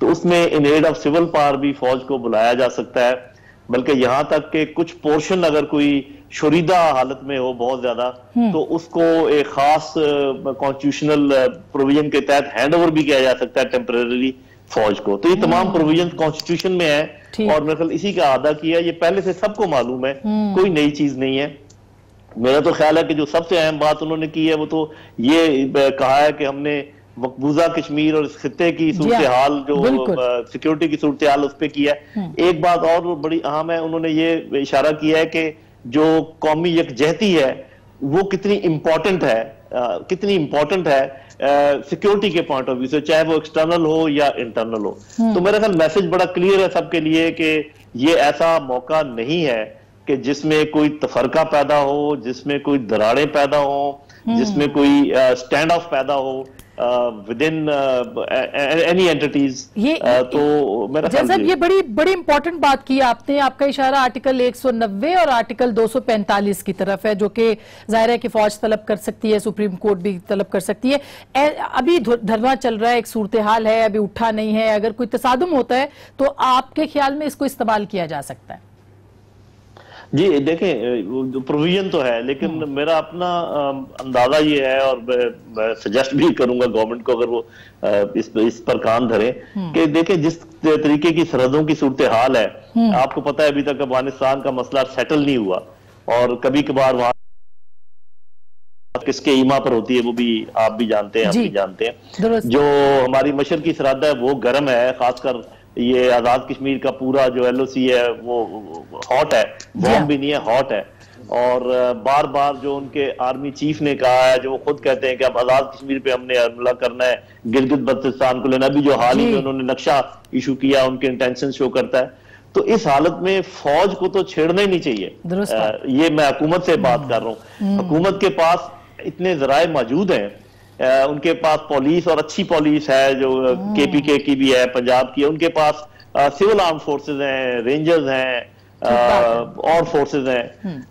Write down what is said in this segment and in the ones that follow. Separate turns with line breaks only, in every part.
تو اس میں ان add of civil power بھی فوج کو بلایا جا سکتا ہے، بلکہ یہاں تک کہ کچھ پورشن اگر کوئی شوریدہ حالت میں ہو بہت زیادہ تو اس کو ایک خاص کانسٹیٹیوشنل پروویژن کے تحت ہینڈ اوور بھی کیا جا سکتا ہے ٹیمپریریلی فوج کو. تو یہ تمام پروویژن کانسٹیٹیوشن میں ہے اور میرے خیال اسی کا اعادہ کیا، یہ پہلے سے سب کو معلوم ہے، کوئی نئی چیز نہیں ہے. میرا تو خیال ہے کہ جو سب سے اہم بات انہوں نے کی ہے وہ تو یہ کہا ہے کہ ہم نے مقبوضہ کشمیر اور اس خطے کی صورتحال جو سیکیورٹی کی صورتحال اس پہ کیا ہے. ایک بات اور بڑی اہم ہے، انہوں نے یہ اشارہ کیا ہے کہ جو قومی یکجہتی ہے وہ کتنی امپورٹنٹ ہے سیکیورٹی کے پوائنٹ آف ویو سے، چاہے وہ ایکسٹرنل ہو یا انٹرنل ہو. تو میرا خیال میسج بڑا کلیئر ہے سب کے لیے کہ یہ ایسا موقع نہیں ہے کہ جس میں کوئی تفرقہ پیدا ہو، جس میں کوئی دراڑیں پیدا ہوں، جس میں کوئی اسٹینڈ آف پیدا ہو within any entities. تو میرا خیال
یہ بڑی امپورٹنٹ بات کی آپ نے. آپ کا اشارہ آرٹیکل 190 اور آرٹیکل 245 کی طرف ہے، جو کہ ظاہر ہے کہ فوج طلب کر سکتی ہے، سپریم کورٹ بھی طلب کر سکتی ہے. ابھی دھرنا چل رہا ہے، ایک صورتحال ہے، ابھی اٹھا نہیں ہے، اگر کوئی تصادم ہوتا ہے تو آپ کے خیال میں اس کو استعمال کیا جا سکتا ہے؟
جی دیکھیں پروویژن تو ہے، لیکن میرا اپنا اندازہ یہ ہے اور میں سجیسٹ بھی کروں گا گورنمنٹ کو اگر وہ اس پر کان دھریں کہ دیکھیں جس طریقے کی سرحدوں کی صورتحال ہے، آپ کو پتہ ہے ابھی تک افغانستان کا مسئلہ سیٹل نہیں ہوا اور کبھی کبھار وہاں کس کے ایما پر ہوتی ہے وہ بھی آپ بھی جانتے ہیں، ہم بھی جانتے ہیں. جو ہماری مشرقی سرحد ہے وہ گرم ہے، خاص کر یہ آزاد کشمیر کا پورا جو ایل او سی ہے وہ ہاٹ ہے، وارم بھی نہیں ہے، ہاٹ ہے. اور بار بار جو ان کے آرمی چیف نے کہا ہے، جو وہ خود کہتے ہیں کہ اب آزاد کشمیر پہ ہم نے حملہ کرنا ہے، گلگت بلتستان کو لینا. ابھی جو حال ہی میں انہوں نے نقشہ ایشو کیا ان کے انٹینشن شو کرتا ہے. تو اس حالت میں فوج کو تو چھیڑنا ہی نہیں چاہیے. یہ میں حکومت سے بات کر رہا ہوں. حکومت کے پاس اتنے ذرائع موجود ہیں، ان کے پاس پولیس اور اچھی پولیس ہے جو کے پی کے کی بھی ہے، پنجاب کی ہے، ان کے پاس سول آرم فورسز ہیں، رینجرز ہیں اور فورسز ہیں.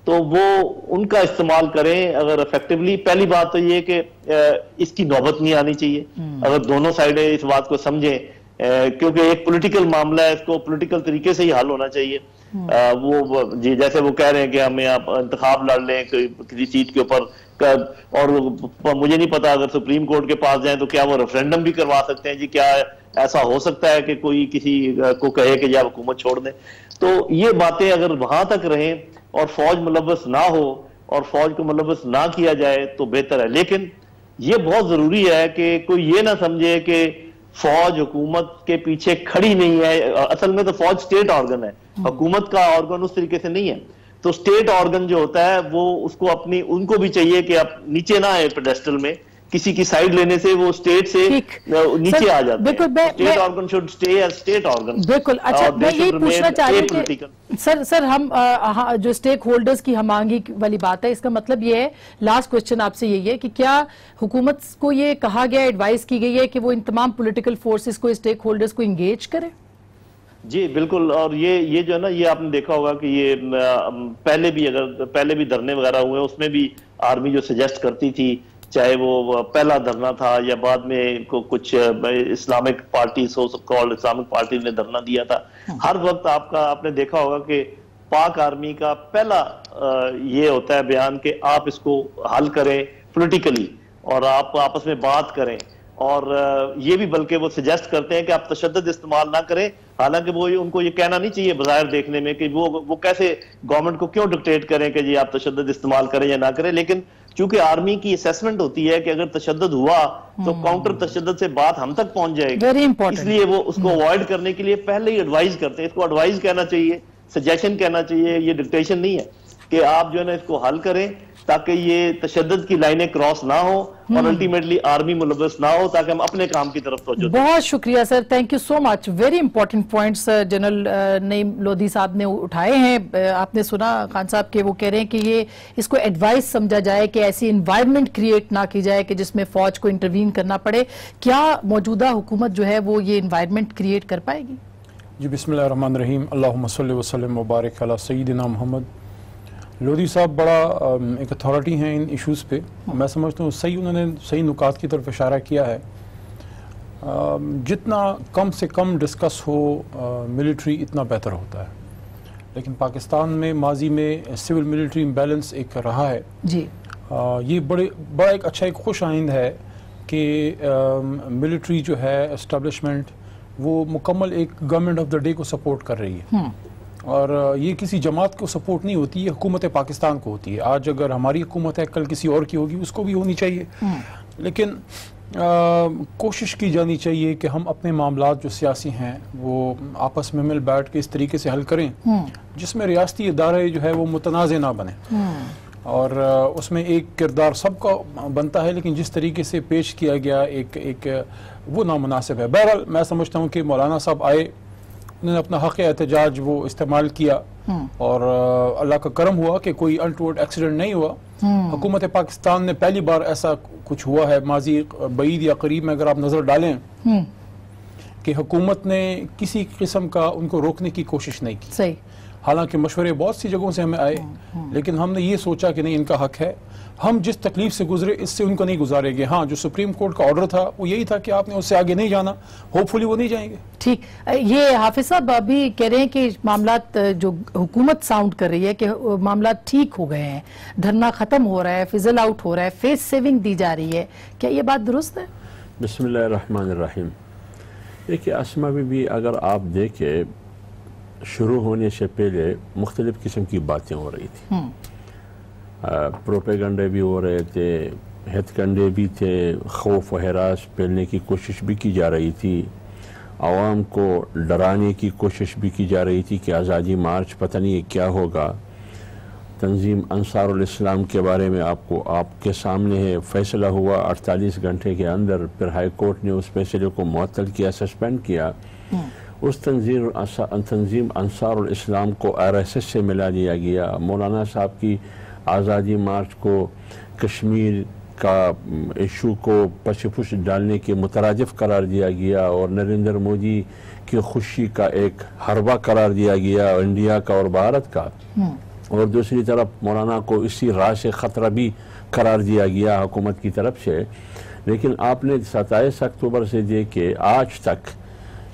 تو وہ ان کا استعمال کریں اگر افیکٹولی. پہلی بات تو یہ کہ اس کی نوبت نہیں آنی چاہیے اگر دونوں سائڈیں اس بات کو سمجھیں، کیونکہ ایک پولیٹیکل معاملہ ہے، اس کو پولیٹیکل طریقے سے ہی حل ہونا چاہیے. وہ جی جیسے وہ کہہ رہے ہیں کہ ہمیں آپ انتخاب لڑ لیں کسی سیٹ کے اوپر، اور مجھے نہیں پتا اگر سپریم کورٹ کے پاس جائیں تو کیا وہ ریفرینڈم بھی کروا سکتے ہیں؟ جی کیا ایسا ہو سکتا ہے کہ کوئی کسی کو کہے کہ جی آپ حکومت چھوڑ دیں؟ تو یہ باتیں اگر وہاں تک رہیں اور فوج ملوث نہ ہو اور فوج کو ملوث نہ کیا جائے تو بہتر ہے. لیکن یہ بہت ضروری ہے کہ کوئی یہ نہ سمجھے کہ فوج حکومت کے پیچھے کھڑی نہیں ہے. اصل میں تو فوج سٹیٹ آرگن ہے، حکومت کا آرگن اس طریقے سے نہیں ہے. تو سٹیٹ آرگن جو ہوتا ہے وہ اس کو ان کو بھی چاہیے کہ آپ نیچے نہ آئے پیڈسٹل میں، کسی کی سائیڈ لینے سے وہ سٹیٹ سے نیچے آ جاتے ہیں. سٹیٹ آرگن شوڈ سٹے ایز سٹیٹ آرگن.
بالکل. اچھا میں یہی پوچھنا چاہ رہی ہوں کہ سر ہم جو سٹیک ہولڈرز کی ہم آہنگی والی بات ہے، اس کا مطلب یہ ہے، لاسٹ کوسچن آپ سے یہی ہے کہ کیا حکومت کو یہ کہا گیا، ایڈوائز کی گئی ہے کہ وہ ان تمام پولیٹیکل فورسز کو، سٹیک ہولڈرز کو انگیج کریں؟
جی بالکل. اور یہ جو ہے نا، یہ آپ نے دیکھا ہوگا کہ یہ پہلے بھی دھرنے وغیرہ ہوئے، اس میں بھی آرمی جو سجیسٹ کرتی تھی، چاہے وہ پہلا دھرنا تھا یا بعد میں کچھ اسلامک پارٹیز اسلامک پارٹیز نے دھرنا دیا تھا، ہر وقت آپ نے دیکھا ہوگا کہ پاک آرمی کا پہلا یہ ہوتا ہے بیان کہ آپ اس کو حل کریں پولیٹیکلی اور آپ آپس میں بات کریں. اور یہ بھی بلکہ وہ سجیسٹ کرتے ہیں کہ آپ تشدد استعمال نہ کریں. حالانکہ وہ ان کو یہ کہنا نہیں چاہیے بظاہر دیکھنے میں کہ وہ کیسے گورنمنٹ کو کیوں ڈکٹیٹ کریں کہ جی آپ تشدد استعمال کریں یا نہ کریں. لیکن چونکہ آرمی کی اسیسمنٹ ہوتی ہے کہ اگر تشدد ہوا تو کاؤنٹر تشدد سے بات ہم تک پہنچ جائے گی، اس لیے وہ اس کو اوائڈ کرنے کے لیے پہلے ہی ایڈوائز کرتے ہیں. اس کو ایڈوائز کہنا چاہیے، سجیشن کہنا چاہیے، یہ ڈکٹیشن نہیں ہے کہ آپ جو ہے نا اس کو حل کریں تاکہ یہ تشدد کی لائنیں کراس نہ ہو اور الٹیمیٹلی آرمی ملوث نہ ہو، تاکہ ہم اپنے کام کی طرف توجہ دیں.
بہت شکریہ sir, thank you so much. Very important points general Naeem Lodhi صاحب نے اٹھائے ہیں. آپ نے سنا خان صاحب کہ وہ کہہ رہے ہیں کہ یہ اس کو ایڈوائز سمجھا جائے کہ ایسی انوائرمنٹ کریٹ نہ کی جائے کہ جس میں فوج کو انٹروین کرنا پڑے. کیا موجودہ حکومت جو ہے وہ یہ انوائرمنٹ کریٹ کر پائے گی؟
جی بسم اللہ الرحمن الرحیم. اللہم صلی وسلم وبارک علی سیدنا محمد. لودھی صاحب بڑا ایک اتھارٹی ہیں ان ایشوز پہ. میں سمجھتا ہوں انہوں نے صحیح نکات کی طرف اشارہ کیا ہے. جتنا کم سے کم ڈسکس ہو ملٹری اتنا بہتر ہوتا ہے، لیکن پاکستان میں ماضی میں سول ملٹری امبیلنس ایک رہا ہے جی. یہ بڑا ایک اچھا ایک خوش آئند ہے کہ ملٹری جو ہے اسٹیبلشمنٹ وہ مکمل ایک گورنمنٹ آف دا ڈے کو سپورٹ کر رہی ہے، اور یہ کسی جماعت کو سپورٹ نہیں ہوتی، یہ حکومت پاکستان کو ہوتی ہے. آج اگر ہماری حکومت ہے کل کسی اور کی ہوگی، اس کو بھی ہونی چاہیے، لیکن کوشش کی جانی چاہیے کہ ہم اپنے معاملات جو سیاسی ہیں وہ آپس میں مل بیٹھ کے اس طریقے سے حل کریں جس میں ریاستی ادارے جو ہے وہ متنازع نہ بنے، اور اس میں ایک کردار سب کا بنتا ہے، لیکن جس طریقے سے پیش کیا گیا ایک وہ نامناسب ہے. بہرحال میں سمجھتا ہوں کہ مولانا صاحب آئے، انہوں نے اپنا حق احتجاج وہ استعمال کیا، اور اللہ کا کرم ہوا کہ کوئی انٹورڈ ایکسیڈنٹ نہیں ہوا. حکومت پاکستان نے پہلی بار ایسا کچھ ہوا ہے ماضی بعید یا قریب میں اگر آپ نظر ڈالیں کہ حکومت نے کسی قسم کا ان کو روکنے کی کوشش نہیں کی. صحیح. حالانکہ مشورے بہت سی جگہوں سے ہمیں آئے، لیکن ہم نے یہ سوچا کہ نہیں، ان کا حق ہے، ہم جس تکلیف سے گزرے اس سے ان کو نہیں گزارے گے. ہاں، جو سپریم کورٹ کا آرڈر تھا وہ یہی تھا کہ آپ نے اس سے آگے نہیں جانا، ہوپ فلی وہ نہیں جائیں گے. ٹھیک.
یہ حافظ صاحب ابھی کہہ رہے ہیں کہ معاملات جو حکومت ساؤنڈ کر رہی ہے کہ معاملات ٹھیک ہو گئے ہیں، دھرنا ختم ہو رہا ہے، فزل آؤٹ ہو رہا ہے، فیس سیونگ دی جا رہی ہے، کیا یہ بات درست ہے؟
بسم اللہ الرحمن الرحیم. دیکھیے اسما بھی اگر آپ دیکھیں شروع ہونے سے پہلے مختلف قسم کی باتیں ہو رہی تھی، پروپیگنڈے بھی ہو رہے تھے، ہتھ کنڈے بھی تھے، خوف و ہراس پھیلنے کی کوشش بھی کی جا رہی تھی، عوام کو ڈرانے کی کوشش بھی کی جا رہی تھی کہ آزادی مارچ پتہ نہیں کیا ہوگا. تنظیم انصار الاسلام کے بارے میں آپ کے سامنے ہے، فیصلہ ہوا 48 گھنٹے کے اندر، پھر ہائی کورٹ نے اس فیصلے کو معطل کیا، سسپینڈ کیا. اس تنظیم انصار الاسلام کو RSS سے ملا دیا گیا. مولانا صاحب کی آزادی مارچ کو کشمیر کا ایشو کو پس پش ڈالنے کے مترادف قرار دیا گیا، اور نریندر مودی کی خوشی کا ایک حربہ قرار دیا گیا انڈیا کا اور بھارت کا، اور دوسری طرف مولانا کو اسی راہ سے خطرہ بھی قرار دیا گیا حکومت کی طرف سے. لیکن آپ نے 27 اکتوبر سے دے کے آج تک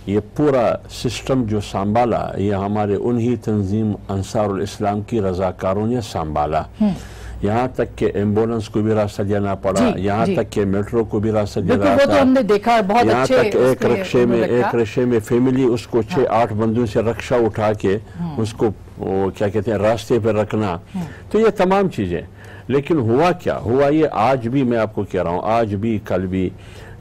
یہ پورا سسٹم جو سنبھالا یہ ہمارے انہی تنظیم انصار الاسلام کی رضاکاروں نے سنبھالا. یہاں تک کہ ایمبولنس کو بھی راستہ دینا پڑا، یہاں تک کہ میٹرو کو بھی راستہ دینا پڑا، یہاں تک ایک رکشے میں فیملی اس کو 6-8 بندوں سے رکشہ اٹھا کے اس کو کیا کہتے ہیں راستے پہ رکھنا. تو یہ تمام چیزیں، لیکن ہوا کیا ہوا، یہ آج بھی میں آپ کو کہہ رہا ہوں، آج بھی کل بھی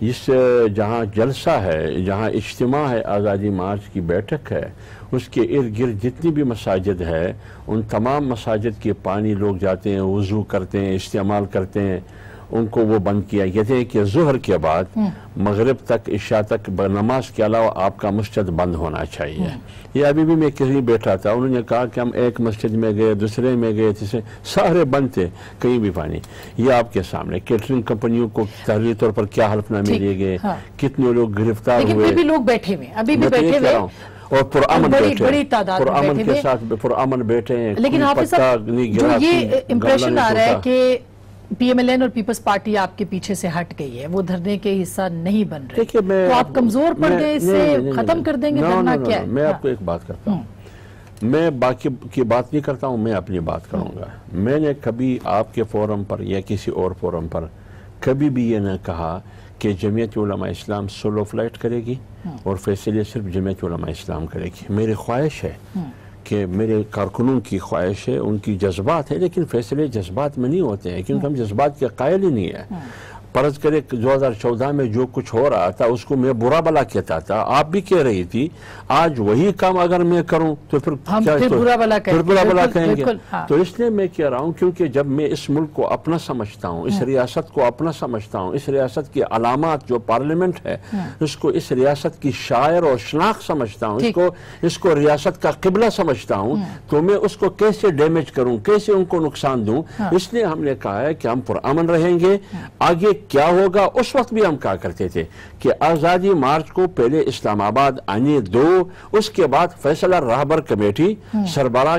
اس جہاں جلسہ ہے، جہاں اجتماع ہے، آزادی مارچ کی بیٹھک ہے، اس کے ارد گرد جتنی بھی مساجد ہے ان تمام مساجد کے پانی لوگ جاتے ہیں، وضو کرتے ہیں، استعمال کرتے ہیں، ان کو وہ بند کیا. کہتے ہیں کہ ظہر کے بعد مغرب تک عشاء تک نماز کے علاوہ آپ کا مسجد بند ہونا چاہیے. یہ ابھی بھی میں کہیں بیٹھا تھا، انہوں نے کہا کہ ہم ایک مسجد میں گئے، دوسرے میں گئے، تیسرے، سارے بند تھے، کہیں بھی پانی. یہ آپ کے سامنے کیٹرنگ کمپنیوں کو تحریری طور پر کیا حلف نامے دیے گئے، کتنے لوگ گرفتار ہوئے،
لیکن بھی لوگ بیٹھے ہوئے، ابھی بھی بیٹھے ہوئے
اور پرامن بیٹھے ہیں.
لیکن حافظ صاحب جو یہ امپریشن آ رہا ہے کہ پی ایم ایل این اور پیپلز پارٹی آپ کے پیچھے سے ہٹ گئی ہے، وہ دھرنے کے حصہ نہیں بن رہے، تو آپ کمزور پڑ گئے، اس سے ختم کر دیں گے دھرنا کیا ہے؟
میں آپ کو ایک بات کرتا ہوں، میں باقی کی بات نہیں کرتا ہوں، میں اپنی بات کروں گا. میں نے کبھی آپ کے فورم پر یا کسی اور فورم پر کبھی بھی یہ نہ کہا کہ جمعیت علماء اسلام سولو فلائٹ کرے گی اور فیصلے صرف جمعیت علماء اسلام کرے گی. میری خواہش ہے کہ میرے کارکنوں کی خواہش ہے، ان کی جذبات ہے، لیکن فیصلے جذبات میں نہیں ہوتے ہیں، کیونکہ ہم جذبات کے قائل ہی نہیں ہیں. فرض کرے 2014 میں جو کچھ ہو رہا تھا اس کو میں برا بلا کہتا تھا، آپ بھی کہہ رہی تھی، آج وہی کام اگر میں کروں تو پھر
برا بلا
کہیں گے. تو اس لیے میں کہہ رہا ہوں، کیونکہ جب میں اس ملک کو اپنا سمجھتا ہوں، اس ریاست کو اپنا سمجھتا ہوں، اس ریاست کی علامات جو پارلیمنٹ ہے اس کو اس ریاست کی شاعر اور شناخت سمجھتا ہوں، اس کو ریاست کا قبلہ سمجھتا ہوں، تو میں اس کو کیسے ڈیمیج کروں، کیسے ان کو نقصان دوں. اس لیے ہم نے کہا ہے کہ ہم پرامن رہیں گے. آگے کیا ہوگا، اس وقت بھی ہم کہا کرتے تھے کہ آزادی مارچ کو پہلے اسلام آباد آنے دو، اس کے بعد فیصلہ راہبر کمیٹی سربراہ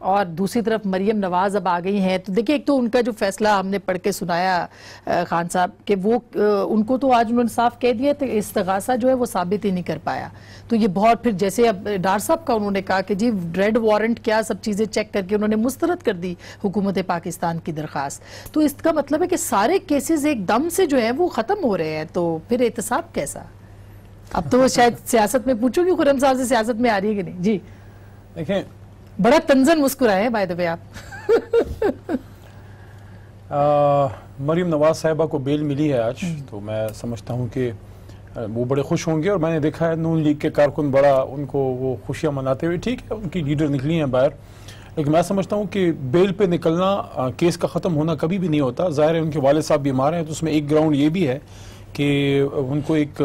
اور دوسری طرف مریم نواز اب آ گئی ہیں. تو دیکھیں ایک تو ان کا جو فیصلہ ہم نے پڑھ کے سنایا خان صاحب کہ وہ ان کو تو آج انہوں نے صاف کہہ دیا تو استغاثہ جو ہے وہ ثابت ہی نہیں کر پایا. تو یہ بہت پھر جیسے اب ڈار صاحب کا انہوں نے کہا کہ جی ریڈ وارنٹ کیا سب چیزیں چیک کر کے انہوں نے مسترد کر دی حکومت پاکستان کی درخواست. تو اس کا مطلب ہے کہ سارے کیسز ایک دم سے جو ہیں وہ ختم ہو رہے ہیں. تو پھر احتساب کیسا؟ اب تو شاید سیاست میں پوچھو کہ خرم صاحب سے سیاست میں آ رہی ہے کہ نہیں. جی
دیکھیں
بڑا تنزن مسکرائے ہیں بائی دا وے آپ.
مریم نواز صاحبہ کو بیل ملی ہے آج, تو میں سمجھتا ہوں کہ وہ بڑے خوش ہوں گے, اور میں نے دیکھا ہے نون لیگ کے کارکن بڑا ان کو وہ خوشیاں مناتے ہوئے. ٹھیک ہے ان کی لیڈر نکلی ہیں باہر, لیکن میں سمجھتا ہوں کہ بیل پہ نکلنا کیس کا ختم ہونا کبھی بھی نہیں ہوتا. ظاہر ہے ان کے والد صاحب بیمار ہیں, تو اس میں ایک گراؤنڈ یہ بھی ہے کہ ان کو ایک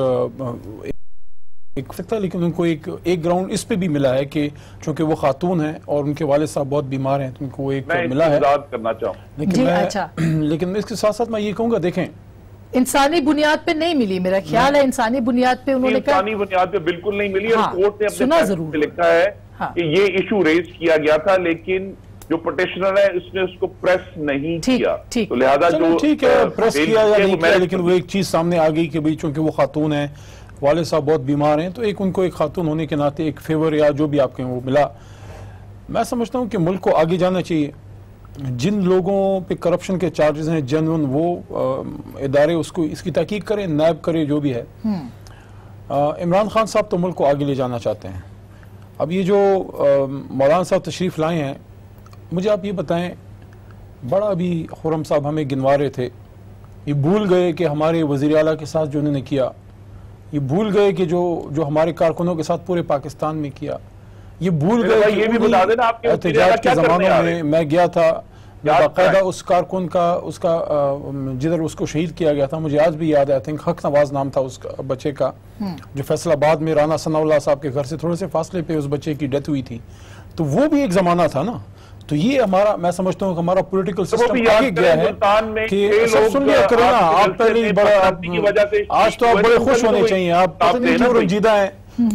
سکتا, لیکن ان کو ایک گراؤنڈ اس پہ بھی ملا ہے کہ چونکہ وہ خاتون ہیں اور ان کے والد صاحب بہت بیمار ہیں, تو ان کو ایک ملا ہے.
کرنا
چاہوں لیکن اس کے ساتھ ساتھ میں یہ کہوں گا, دیکھیں
انسانی بنیاد پہ نہیں ملی, میرا خیال ہے انسانی بنیاد پہ انہوں نے کہا
انسانی بنیاد پہ بالکل نہیں ملی. اور کورٹ نے
سنا
اپنے
ضرور
لکھا ہے کہ یہ ایشو ریز کیا گیا تھا, لیکن جو پٹیشنر ہے اس نے اس کو پریس نہیں کیا. تو لہذا جو
ٹھیک ہے پریس کیا یا نہیں کیا, لیکن وہ ایک چیز سامنے آ گئی کہ بھئی چونکہ وہ خاتون ہیں, والد صاحب بہت بیمار ہیں, تو ان کو ایک خاتون ہونے کے ناطے ایک فیور یا جو بھی آپ کہیں وہ ملا. میں سمجھتا ہوں کہ ملک کو آگے جانا چاہیے. جن لوگوں پہ کرپشن کے چارجز ہیں جنون, وہ ادارے اس کی تحقیق کریں, نیب کرے, جو بھی ہے. عمران خان صاحب تو ملک کو آگے لے جانا چاہتے ہیں. اب یہ جو مولانا صاحب تشریف لائے ہیں, مجھے آپ یہ بتائیں, بڑا ابھی خرم صاحب ہمیں گنوا رہے تھے, یہ بھول گئے کہ ہمارے وزیر اعلیٰ کے ساتھ جو انہوں نے کیا, یہ بھول گئے کہ جو ہمارے کارکنوں کے ساتھ پورے پاکستان میں کیا, یہ بھول گئے کہ احتجاج کے زمانوں میں میں گیا تھا, باقاعدہ اس کارکن کا اس کا جدھر اس کو شہید کیا گیا تھا, مجھے آج بھی یاد ہے, آئی تھنک حق نواز نام تھا اس بچے کا, جو فیصل آباد میں رانا ثناء اللہ صاحب کے گھر سے تھوڑے سے فاصلے پہ اس بچے کی ڈیتھ ہوئی تھی. تو وہ بھی ایک زمانہ تھا نا. تو یہ ہمارا, میں سمجھتا ہوں کہ ہمارا پولیٹیکل سسٹم آگے گیا ہے کہ سب سن لیا کرو نا. آپ پہلے بڑا, آج تو آپ بڑے خوش ہونے چاہیے, آپ پتہ نہیں کیوں رنجیدہ ہیں,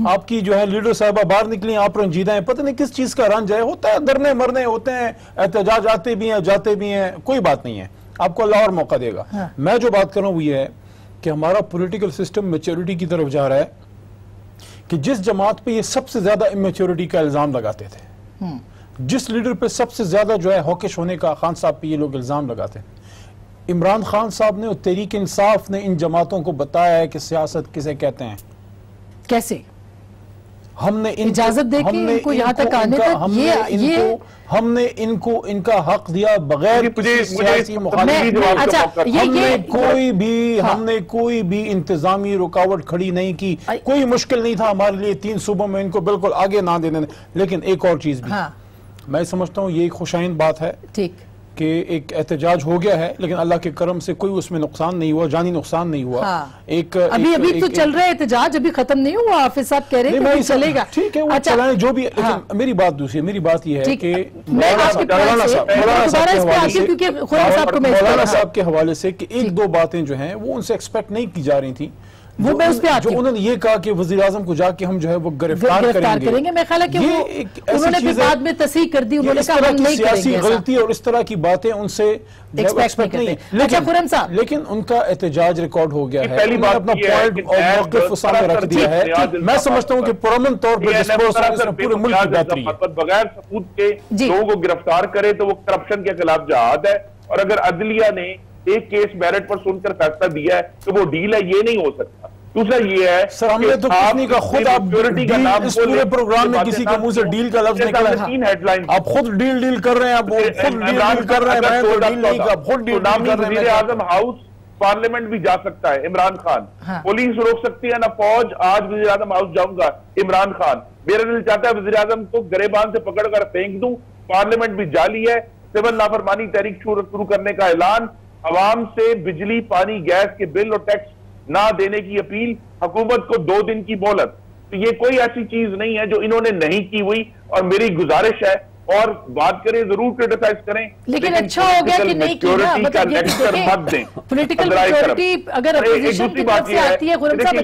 آپ کی جو ہے لیڈر صاحبہ باہر نکلی ہیں, آپ رنجیدہ ہیں, پتہ نہیں کس چیز کا رنج ہے. ہوتا ہے, درنے مرنے ہوتے ہیں, احتجاج آتے بھی ہیں جاتے بھی ہیں, کوئی بات نہیں ہے, آپ کو اللہ اور موقع دے گا. میں جو بات کر رہا ہوں وہ یہ ہے کہ ہمارا پولیٹیکل سسٹم میچورٹی کی طرف جا رہا ہے, کہ جس جماعت پہ یہ سب سے زیادہ امیچورٹی کا الزام لگاتے تھے, جس لیڈر پہ سب سے زیادہ جو ہے ہوکش ہونے کا خان صاحب پہ یہ لوگ الزام لگاتے ہیں, عمران خان صاحب نے اور تحریک انصاف نے ان جماعتوں کو بتایا ہے کہ سیاست کسے کہتے ہیں.
کیسے؟
ہم نے
اجازت دے کے ان کو یہاں تک آنے تک
ہم نے ان کو ان کا حق دیا بغیر سیاسی مخالفت. ہم نے کوئی بھی انتظامی رکاوٹ کھڑی نہیں کی, کوئی مشکل نہیں تھا ہمارے لیے 3 صوبوں میں ان کو بالکل آگے نہ دینے. لیکن ایک اور چیز بھی میں سمجھتا ہوں یہ ایک خوشائند بات ہے کہ ایک احتجاج ہو گیا ہے, لیکن اللہ کے کرم سے کوئی اس میں نقصان نہیں ہوا, جانی نقصان نہیں ہوا.
ابھی تو چل رہا ہے احتجاج, ابھی ختم نہیں ہوا. حافظ صاحب کہہ رہے ہیں چلے گا,
ٹھیک ہے وہ چلائیں جو بھی. میری بات دوسری, میری بات یہ ہے کہ مولانا صاحب کے حوالے سے کہ 1-2 باتیں جو ہیں وہ ان سے ایکسپیکٹ نہیں کی جا رہی تھیں,
وہ میں اس پہ آتی
ہوں. انہوں نے یہ کہا کہ وزیراعظم کو جا کے ہم جو ہے وہ گرفتار کریں گے.
میں خیال ہے کہ انہوں نے پھر بعد میں تصحیح کر دی, انہوں نے کہا ہم نہیں کریں گے.
سیاسی غلطی اور اس طرح کی باتیں ان سے ایکسپیکٹ نہیں, لیکن ان کا احتجاج ریکارڈ ہو گیا ہے, انہوں نے اپنا پوائنٹ اور موقف سامنے رکھ دیا ہے. میں سمجھتا ہوں کہ پرامن طور پر ڈسپورس پورے ملک کی بہتری ہے.
بغیر ثبوت کے لوگوں کو گرفتار کرے تو وہ کرپشن کے خلاف جہاد ہے. اور اگر عدلیہ نے ایک کیس میرٹ پر سن کر فیصلہ دیا ہے تو وہ ڈیل ہے, یہ نہیں ہو سکتا. دوسرا یہ ہے
سر, ہم نے تو کسی کا خود آپ اس پورے پروگرام میں کسی کے منہ سے ڈیل کا لفظ نکلا ہے, آپ خود ڈیل کر رہے ہیں, آپ خود ڈیل کر رہے ہیں, میں تو ڈیل نہیں, آپ خود ڈیل کر رہے ہیں.
وزیر اعظم ہاؤس پارلیمنٹ بھی جا سکتا ہے عمران خان, پولیس روک سکتی ہے نہ فوج. آج وزیر اعظم ہاؤس جاؤں گا عمران خان, میرا دل چاہتا ہے وزیر اعظم کو گریبان سے پکڑ کر پھینک دوں. پارلیمنٹ بھی جالی ہے. سول نافرمانی تحریک شروع کرنے کا اعلان, عوام سے بجلی پانی گیس کے بل اور ٹیکس نہ دینے کی اپیل, حکومت کو 2 دن کی مہلت. تو یہ کوئی ایسی چیز نہیں ہے جو انہوں نے نہیں کی ہوئی, اور میری گزارش ہے اور بات کریں ضرور کرٹیسائز کریں,
لیکن اچھا ہو گیا کہ نہیں کی نا, مطلب یہ پولیٹیکل میچورٹی اگر اپوزیشن کی طرف سے آتی ہے.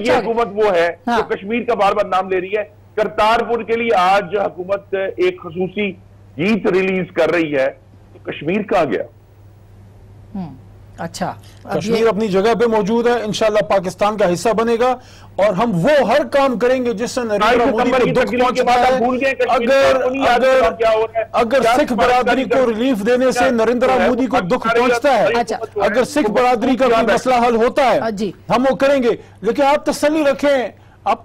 یہ حکومت وہ ہے جو کشمیر کا بار بار نام لے رہی ہے. کرتارپور کے لیے آج حکومت ایک خصوصی گیت ریلیز کر رہی ہے تو کشمیر کہاں گیا؟
اچھا،
کشمیر اپنی جگہ پہ موجود ہے، انشاءاللہ پاکستان کا حصہ بنے گا، اور ہم وہ ہر کام کریں گے جس سے نریندر مودی کو دکھ پہنچتا ہے۔ اگر سکھ برادری کو ریلیف دینے سے نریندر مودی کو دکھ پہنچتا ہے، اگر سکھ برادری کا کوئی مسئلہ حل ہوتا ہے ہم وہ کریں گے، لیکن آپ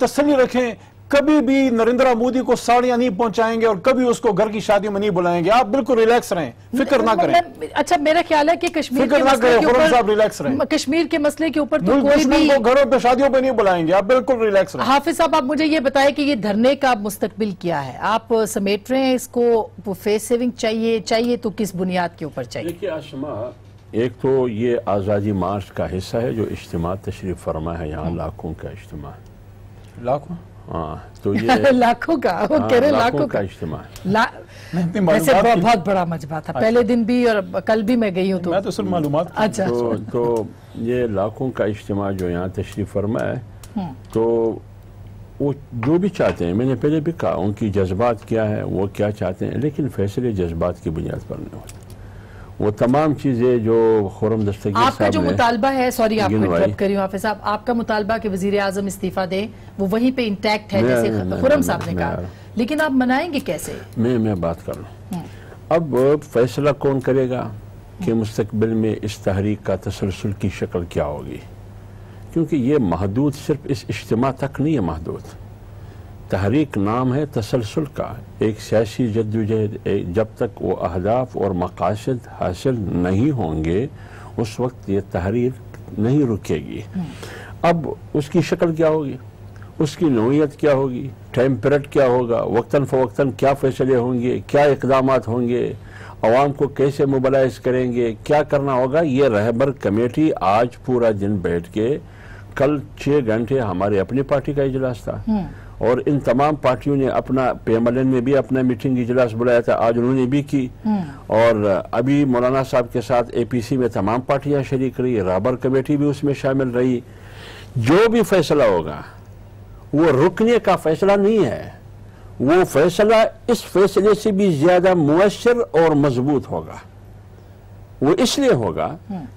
تسلی رکھیں کبھی بھی نریندر مودی کو ساڑیاں نہیں پہنچائیں گے اور کبھی اس کو گھر کی شادیوں میں نہیں بلائیں گے۔ آپ بالکل ریلیکس رہیں، فکر نہ کریں۔
اچھا، میرا خیال ہے کہ کشمیر
فکر نہ کریں، خرم صاحب ریلیکس رہیں،
کشمیر کے مسئلے کے اوپر تو
ملک
کوئی بھی
کو گھروں پہ شادیوں پہ نہیں بلائیں گے، آپ بالکل ریلیکس رہیں۔
حافظ صاحب، آپ مجھے یہ بتائیں کہ یہ دھرنے کا مستقبل کیا ہے؟ آپ سمیٹ رہے ہیں اس کو، فیس سیونگ چاہیے تو کس بنیاد کے اوپر چاہیے؟
دیکھیے آسما، ایک تو یہ آزادی مارچ کا حصہ ہے جو اجتماع تشریف فرما ہے، یہاں لاکھوں کا اجتماع،
لاکھوں،
ہاں تو یہ
لاکھوں کا، وہ کہہ رہے لاکھوں کا
اجتماع،
ویسے بہت بڑا مجمع تھا، پہلے دن بھی اور کل بھی میں گئی ہوں
میں تو صرف معلومات۔
اچھا،
تو یہ لاکھوں کا اجتماع جو یہاں تشریف فرما ہے، تو وہ جو بھی چاہتے ہیں، میں نے پہلے بھی کہا ان کی جذبات کیا ہے، وہ کیا چاہتے ہیں، لیکن فیصلے جذبات کی بنیاد پر نہیں ہوتے۔ وہ تمام چیزیں جو خرم دستگیر صاحب نے،
آپ کا جو مطالبہ ہے، سوری آپ کو انٹرپٹ کری ہوں حافظ صاحب، آپ کا مطالبہ کہ وزیر اعظم استعفیٰ دیں وہ وہیں پہ انٹیکٹ ہے جیسے خرم صاحب نے کہا، لیکن آپ منائیں گے کیسے؟
میں بات کر لوں۔ اب فیصلہ کون کرے گا کہ مستقبل میں اس تحریک کا تسلسل کی شکل کیا ہوگی، کیونکہ یہ محدود صرف اس اجتماع تک نہیں ہے، محدود تحریک نام ہے تسلسل کا، ایک سیاسی جدوجہد، جب تک وہ اہداف اور مقاصد حاصل نہیں ہوں گے اس وقت یہ تحریک نہیں رکے گی۔ اب اس کی شکل کیا ہوگی، اس کی نوعیت کیا ہوگی، ٹائم پیریڈ کیا ہوگا، وقتاً فوقتاً کیا فیصلے ہوں گے، کیا اقدامات ہوں گے، عوام کو کیسے موبلائز کریں گے، کیا کرنا ہوگا، یہ رہبر کمیٹی آج پورا دن بیٹھ کے، کل 6 گھنٹے ہمارے اپنی پارٹی کا اجلاس تھا، اور ان تمام پارٹیوں نے اپنا پی ایم ایل این نے بھی اپنا میٹنگ اجلاس بلایا تھا، آج انہوں نے بھی کی، اور ابھی مولانا صاحب کے ساتھ اے پی سی میں تمام پارٹیاں شریک رہی، رہبر کمیٹی بھی اس میں شامل رہی۔ جو بھی فیصلہ ہوگا وہ رکنے کا فیصلہ نہیں ہے، وہ فیصلہ اس فیصلے سے بھی زیادہ مؤثر اور مضبوط ہوگا۔ وہ اس لیے ہوگا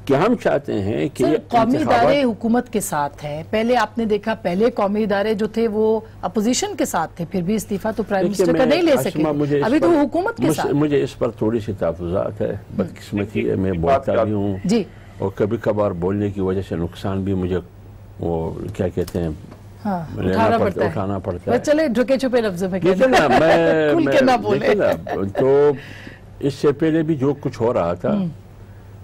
کہ ہم چاہتے ہیں کہ
قومی ادارے حکومت کے ساتھ ہیں۔ پہلے آپ نے دیکھا، پہلے قومی ادارے جو تھے وہ اپوزیشن کے ساتھ تھے، پھر بھی استعفیٰ تو پرائم منسٹر کا نہیں لے سکے، ابھی تو حکومت کے ساتھ۔
مجھے اس پر تھوڑی سی تحفظات ہے، بدقسمتی ہے، میں بولتا بھی ہوں اور کبھی کبھار بولنے کی وجہ سے نقصان بھی مجھے وہ کیا کہتے ہیں اٹھانا پڑتا ہے۔
چلے جھکے چھپے لفظوں میں
تو اس سے پہلے بھی جو کچھ ہو رہا تھا،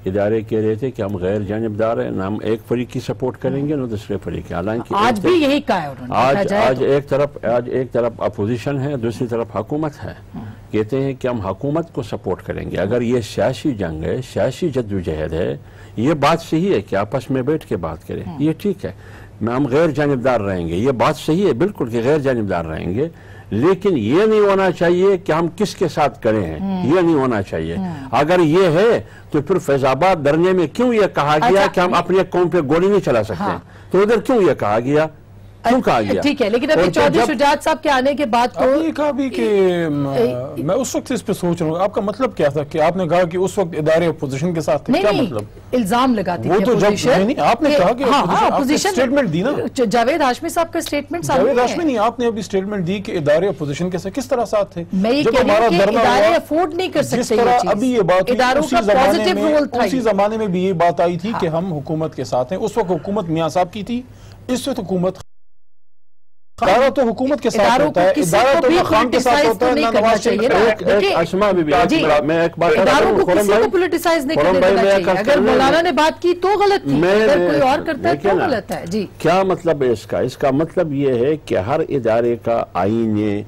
ادارے کہہ رہے تھے کہ ہم غیر جانبدار ہیں، نہ ہم ایک فریق کی سپورٹ کریں گے نہ دوسرے فریق کی، حالانکہ
آج بھی یہی کہا ہے انہوں نے۔
آج ایک طرف اپوزیشن ہے، دوسری طرف حکومت ہے، کہتے ہیں کہ ہم حکومت کو سپورٹ کریں گے۔ اگر یہ سیاسی جنگ ہے، سیاسی جدوجہد ہے، یہ بات صحیح ہے کہ آپس میں بیٹھ کے بات کریں، یہ ٹھیک ہے، ہم غیر جانبدار رہیں گے، یہ بات صحیح ہے بالکل کہ غیر جانبدار رہیں گے، لیکن یہ نہیں ہونا چاہیے کہ ہم کس کے ساتھ کریں ہیں، یہ نہیں ہونا چاہیے۔ اگر یہ ہے تو پھر فیض آباد دھرنے میں کیوں یہ کہا گیا کہ ہم اپنے قوم پہ گولی نہیں چلا سکتے، تو ادھر کیوں یہ کہا گیا، کیوں کہا گیا؟
ٹھیک ہے، لیکن ابھی چودھری شجاعت صاحب کے آنے کے بعد تو
یہ کہا بھی کہ میں اس وقت اس پہ سوچ رہا ہوں، آپ کا مطلب کیا تھا کہ آپ نے کہا کہ اس وقت ادارے اپوزیشن کے ساتھ تھے، کیا مطلب؟
الزام لگاتی
وہ تو جب نہیں، آپ نے کہا کہ اپوزیشن اسٹیٹمنٹ دی نا،
جاوید ہاشمی صاحب کا اسٹیٹمنٹ سامنے ہے۔
جاوید ہاشمی نہیں، آپ نے ابھی اسٹیٹمنٹ دی کہ ادارے اپوزیشن کے ساتھ کس طرح ساتھ تھے؟
میں یہ کہہ رہی ہوں کہ ادارے افورڈ نہیں کر سکتے یہ چیز،
ابھی یہ بات
اداروں کا پازیٹیو رول تھا،
اسی زمانے میں بھی یہ بات آئی تھی کہ ہم حکومت کے ساتھ ہیں، اس وقت حکومت میاں صاحب کی تھی، اس وقت حکومت ادارہ تو حکومت کے ساتھ ہوتا ہے، ادارہ تو خان کے ساتھ ہوتا ہے، نہ نواز شریف۔
میں ایک بات
اداروں کو کسی کو پولیٹیسائز نہیں کرنے دینا چاہیے، اگر مولانا نے بات کی تو غلط تھی، اگر کوئی اور کرتا ہے تو غلط ہے۔ جی
کیا مطلب ہے اس کا؟ اس کا مطلب یہ ہے کہ ہر ادارے کا آئین نے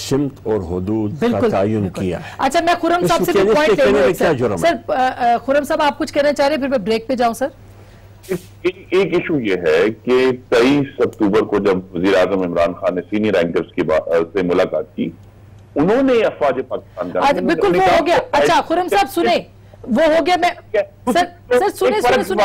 سمت اور حدود کا تعین کیا ہے۔
اچھا، میں خرم صاحب سے بھی پوائنٹ لے لوں سر، خرم صاحب آپ کچھ کہنا چاہ رہے ہیں، پھر میں بریک پہ جاؤں سر۔
ایک ایشو یہ ہے کہ 23 اکتوبر کو جب وزیر اعظم عمران خان نے سینئر رینکرز سے ملاقات کی، انہوں نے افواج پاکستان کا
بالکل وہ ہو گیا۔ اچھا خرم صاحب سنیں، وہ ہو گیا، میں سر سنیں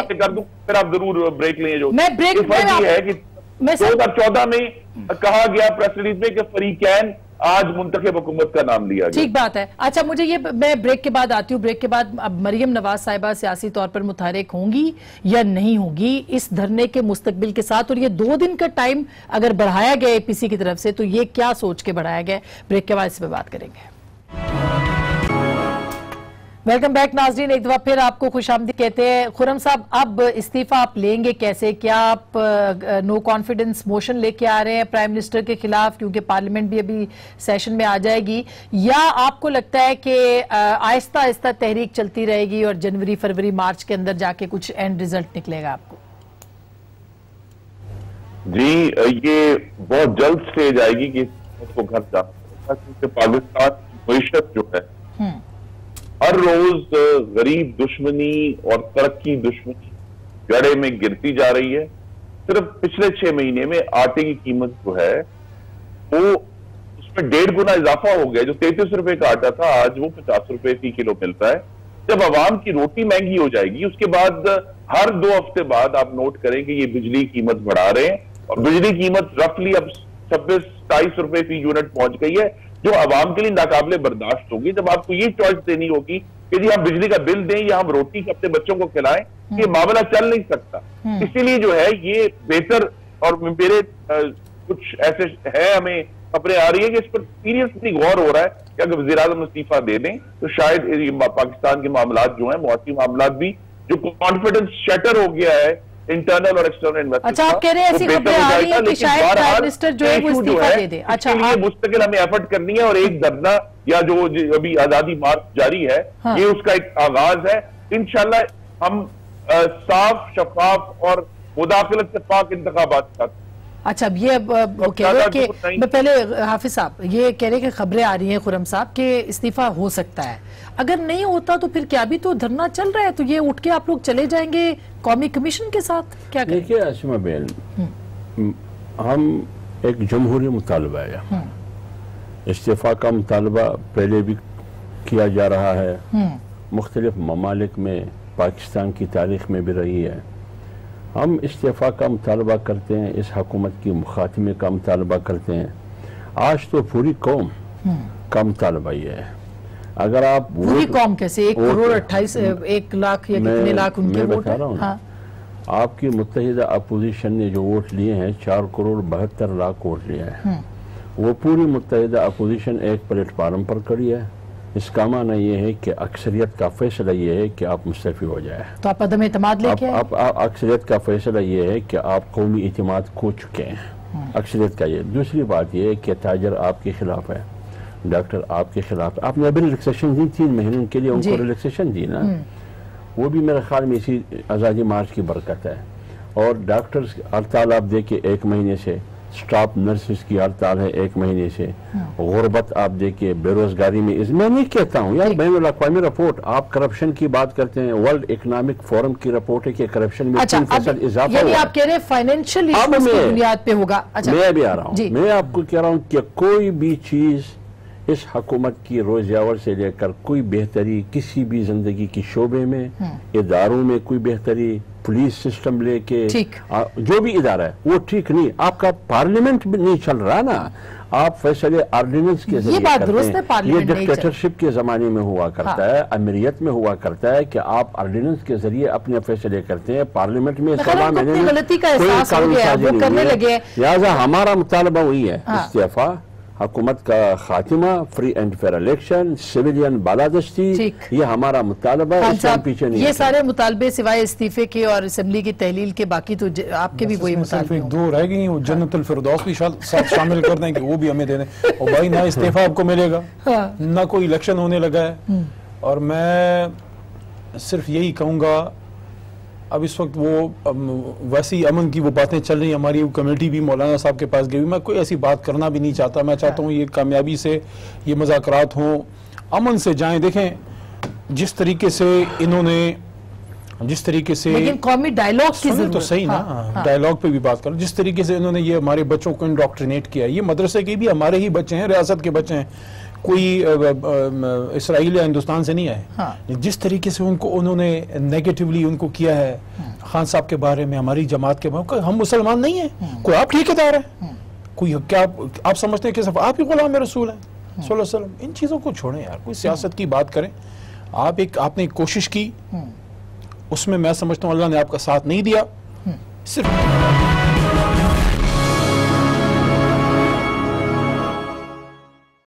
کر دوں، پھر آپ ضرور بریک لیں۔ جو
میں بریک
یہ ہے کہ 2014 میں کہا گیا پریس ریلیز میں کہ فریقین آج منتخب حکومت کا نام لیا گیا.
ٹھیک بات ہے. اچھا مجھے یہ, میں بریک کے بعد آتی ہوں, بریک کے بعد اب مریم نواز صاحبہ سیاسی طور پر متحرک ہوں گی یا نہیں ہوں گی اس دھرنے کے مستقبل کے ساتھ, اور یہ 2 دن کا ٹائم اگر بڑھایا گیا اے پی سی کی طرف سے تو یہ کیا سوچ کے بڑھایا گیا؟ بریک کے بعد اس پہ بات کریں گے. ویلکم بیک ناظرین, ایک دفعہ پھر آپ کو خوش آمدید کہتے ہیں. خرم صاحب, اب استعفیٰ آپ لیں گے کیسے؟ کیا آپ نو کانفیڈنس موشن لے کے آ رہے ہیں پرائم منسٹر کے خلاف کیونکہ پارلیمنٹ بھی ابھی سیشن میں آ جائے گی, یا آپ کو لگتا ہے کہ آہستہ آہستہ تحریک چلتی رہے گی اور جنوری فروری مارچ کے اندر جا کے کچھ اینڈ ریزلٹ نکلے گا آپ کو؟
جی یہ بہت جلد سٹیج آئے گی کہ اس کو گھر جانا پڑے گا, کیونکہ پاکستان کی معیشت جو ہے ہر روز غریب دشمنی اور ترقی دشمنی گڑے میں گرتی جا رہی ہے. صرف پچھلے 6 مہینے میں آٹے کی قیمت جو ہے وہ اس میں 1.5 گنا اضافہ ہو گیا. جو 33 روپے کا آٹا تھا آج وہ 50 روپے فی کلو ملتا ہے. جب عوام کی روٹی مہنگی ہو جائے گی, اس کے بعد ہر 2 ہفتے بعد آپ نوٹ کریں کہ یہ بجلی قیمت بڑھا رہے ہیں, اور بجلی قیمت رفلی اب 26-27 روپے فی یونٹ پہنچ گئی ہے, جو عوام کے لیے ناقابل برداشت ہوگی. جب آپ کو یہ چوائس دینی ہوگی کہ جی ہم بجلی کا بل دیں یا ہم روٹی اپنے بچوں کو کھلائیں, یہ معاملہ چل نہیں سکتا. اسی لیے جو ہے یہ بہتر, اور میرے کچھ ایسے ہے ہمیں خبریں آ رہی ہیں کہ اس پر سیریسلی غور ہو رہا ہے کہ اگر وزیر اعظم استعفیٰ دے دیں تو شاید پاکستان کے معاملات جو ہیں, معاشی معاملات بھی, جو کانفیڈنس شیٹر ہو گیا ہے انٹرنل اور ایکسٹرنل انویسٹمنٹ.
اچھا آپ کہہ رہے ہیں ایسی خبریں آ رہی ہیں کہ شاید پرائم منسٹر جو ہے وہ استعفیٰ دے دے. اچھا
مستقل ہمیں ایفرٹ کرنی ہے, اور ایک دھرنا یا جو ابھی آزادی مارچ جاری ہے یہ اس کا ایک آغاز ہے. انشاءاللہ ہم صاف, شفاف اور مداخلت سے پاک انتخابات کرتے ہیں.
اچھا اب یہ کہہ رہے ہیں کہ میں پہلے حافظ صاحب یہ کہہ رہے کہ خبریں آ رہی ہیں خرم صاحب کہ استعفیٰ ہو سکتا ہے, اگر نہیں ہوتا تو پھر کیا بھی تو دھرنا چل رہا ہے, تو یہ اٹھ کے آپ لوگ چلے جائیں گے قومی کمیشن کے ساتھ, کیا کریں؟
دیکھیے اسما بہن, ہم ایک جمہوری مطالبہ ہے, استعفیٰ کا مطالبہ پہلے بھی کیا جا رہا ہے, مختلف ممالک میں پاکستان کی تاریخ میں بھی رہی ہے. ہم استعفیٰ کا مطالبہ کرتے ہیں, اس حکومت کی مخاتمے کا مطالبہ کرتے ہیں. آج تو پوری قوم کا مطالبہ یہ ہے. اگر آپ
پوری قوم کیسے 1 کروڑ 1 لاکھ یا کتنے لاکھ ان کے ووٹ ہیں؟
آپ کی متحدہ اپوزیشن نے جو ووٹ لیے ہیں 4 کروڑ 72 لاکھ ووٹ لیے ہیں, وہ پوری متحدہ اپوزیشن ایک پلیٹ فارم پر کڑی ہے. اس کا معنی یہ ہے کہ اکثریت کا فیصلہ یہ ہے کہ آپ مستعفی ہو جائے.
تو آپ عدم اعتماد لے کے
اکثریت کا فیصلہ یہ ہے کہ آپ قومی اعتماد کھو چکے ہیں, اکثریت کا یہ. دوسری بات یہ ہے کہ تاجر آپ کے خلاف ہے, ڈاکٹر آپ کے خلاف. آپ نے ابھی ریلیکسیشن دی 3 مہینوں کے لیے, ان کو ریلیکسیشن دی نا, وہ بھی میرے خیال میں اسی آزادی مارچ کی برکت ہے. اور ڈاکٹرز ہڑتال آپ دیکھیں 1 مہینے سے, سٹاف نرسز کی ہڑتال ہے 1 مہینے سے, غربت آپ دیکھیں, بے روزگاری میں. میں نہیں کہتا ہوں یار, بین الاقوامی رپورٹ, آپ کرپشن کی بات کرتے ہیں, ورلڈ اکنامک فورم کی رپورٹ ہے کہ کرپشن میں 3% اضافہ ہوا.
یعنی آپ کہہ رہے ہیں فائنینشل ایشوز کی بنیاد پہ ہوگا.
میں بھی آ رہا ہوں, میں آپ کو کہہ رہا ہوں کہ کوئی بھی چیز اس حکومت کی روزیاور سے لے کر کوئی بہتری کسی بھی زندگی کی شعبے میں, اداروں میں کوئی بہتری, پولیس سسٹم لے کے جو بھی ادارہ ہے وہ ٹھیک نہیں. آپ کا پارلیمنٹ بھی نہیں چل رہا نا, آپ فیصلے آرڈیننس کے ذریعے کرتے ہیں. یہ ڈکٹیٹرشپ کے زمانے میں ہوا کرتا ہے, امیریت میں ہوا کرتا ہے کہ آپ آرڈیننس کے ذریعے اپنے فیصلے کرتے ہیں. پارلیمنٹ میں 16 مہینے میں کوئی قانون سازی نہیں ہے. لہٰذا ہمارا مطالبہ وہی ہے, استعفیٰ, حکومت کا خاتمہ, free and fair election, civilian بالادستی, یہ ہمارا مطالبہ ہے. پیچھے نہیں.
یہ سارے مطالبے سوائے استعفے کے اور اسمبلی کی تحلیل کے, باقی تو آپ کے بھی وہی مطالبے ہیں.
2 رہ گئی, وہ جنت الفردوس بھی ساتھ شامل کر دیں کہ وہ بھی ہمیں دے دیں. اور بھائی نہ استعفیٰ آپ کو ملے گا, نہ کوئی الیکشن ہونے لگا ہے. اور میں صرف یہی کہوں گا, اب اس وقت وہ ویسی امن کی وہ باتیں چل رہی ہیں, ہماری کمیٹی بھی مولانا صاحب کے پاس گئی. میں کوئی ایسی بات کرنا بھی نہیں چاہتا. میں چاہتا ہوں یہ کامیابی سے یہ مذاکرات ہوں, امن سے جائیں. دیکھیں جس طریقے سے انہوں نے, جس طریقے سے,
لیکن قومی ڈائیلاگ کی ضرورت
تو صحیح نا, ڈائیلاگ پہ بھی بات کریں. جس طریقے سے انہوں نے یہ ہمارے بچوں کو انڈاکٹرینیٹ کیا, یہ مدرسے کے بھی ہمارے ہی بچے ہیں, ریاست کے بچے ہیں, کوئی اسرائیل یا ہندوستان سے نہیں آئے. جس طریقے سے ان کو انہوں نے نیگیٹیولی ان کو کیا ہے خان صاحب کے بارے میں, ہماری جماعت کے بارے میں, ہم مسلمان نہیں ہیں, کوئی آپ ٹھیکیدار ہے, کوئی کیا آپ سمجھتے ہیں کہ صرف آپ ہی غلام رسول ہیں صلی اللہ علیہ وسلم؟ ان چیزوں کو چھوڑیں یار، کوئی سیاست کی بات کریں. آپ نے ایک کوشش کی، اس میں میں سمجھتا ہوں اللہ نے آپ کا ساتھ نہیں دیا. صرف